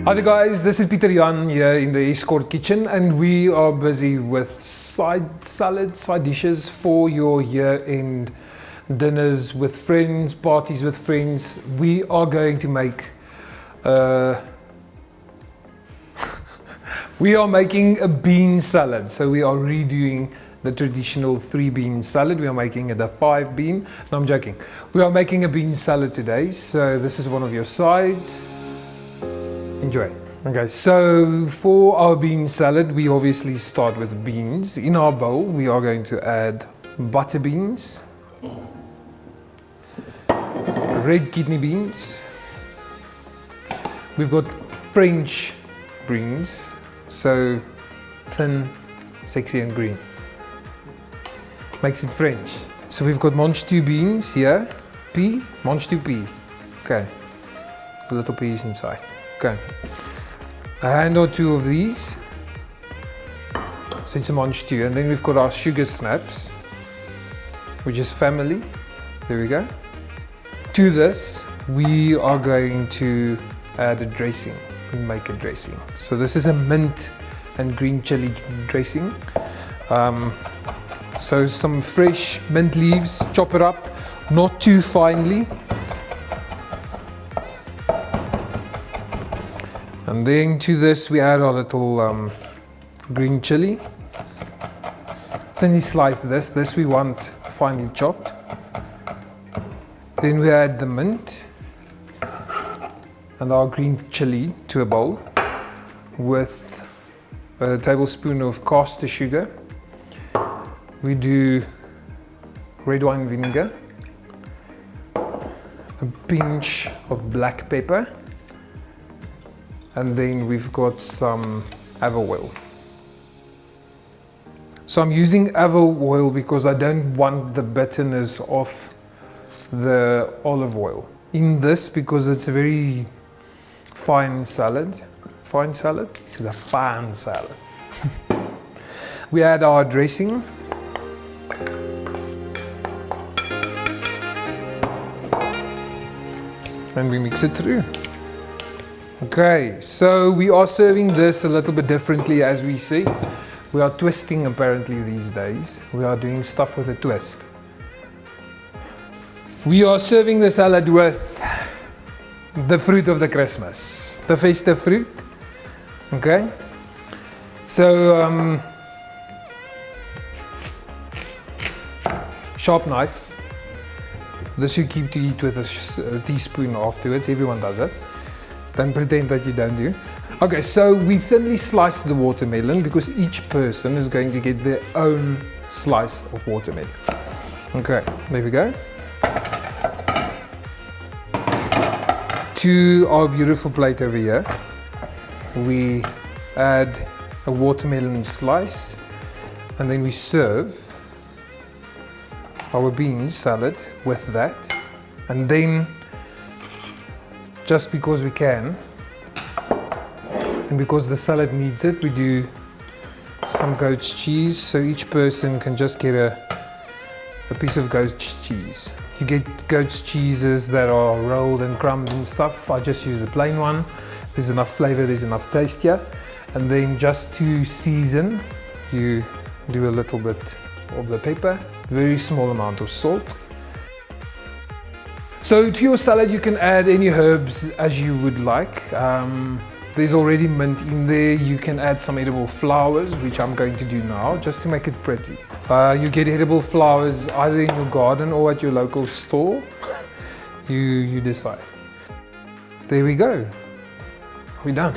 Hi there guys, this is Pieter Jan here in the Eskort kitchen, and we are busy with side dishes for your year-end dinners with friends, parties with friends. We are going to make we are making a bean salad. So we are redoing the traditional 3-bean salad. We are making it a 5-bean. No, I'm joking. We are making a bean salad today. So this is one of your sides. Enjoy. Okay, so for our bean salad, we obviously start with beans. In our bowl, we are going to add butter beans, red kidney beans. We've got French beans, so thin, sexy and green. Makes it French. So we've got mange two beans here, pea, mange two pea. Okay, the little peas inside. Okay, a hand or two of these, so it's a mange two. And then we've got our sugar snaps, which is family. There we go. To this, we are going to add a dressing. We make a dressing. So this is a mint and green chili dressing. So some fresh mint leaves, chop it up, not too finely. And then to this we add our little green chili. Thinly slice this we want finely chopped. Then we add the mint and our green chili to a bowl with a tablespoon of caster sugar. We do red wine vinegar, a pinch of black pepper, and then we've got some avocado oil. So I'm using avocado oil because I don't want the bitterness of the olive oil in this, because it's a very fine salad. Fine salad? It's a fine salad. We add our dressing. And we mix it through. Okay, so we are serving this a little bit differently, as we see. We are twisting apparently these days. We are doing stuff with a twist. We are serving the salad with the fruit of the Christmas, the festive fruit. Okay, so sharp knife. This you keep to eat with a teaspoon afterwards. Everyone does it. Don't pretend that you don't do. Okay, so we thinly slice the watermelon because each person is going to get their own slice of watermelon. Okay, there we go. To our beautiful plate over here, we add a watermelon slice, and then we serve our bean salad with that. And then, just because we can, and because the salad needs it, we do some goat's cheese, so each person can just get a piece of goat's cheese. You get goat's cheeses that are rolled and crumbed and stuff. I just use the plain one. There's enough flavor, there's enough taste here. And then just to season, you do a little bit of the pepper, very small amount of salt. So to your salad you can add any herbs as you would like. There's already mint in there. You can add some edible flowers, which I'm going to do now, just to make it pretty. You get edible flowers either in your garden or at your local store. You decide. There we go. We're done.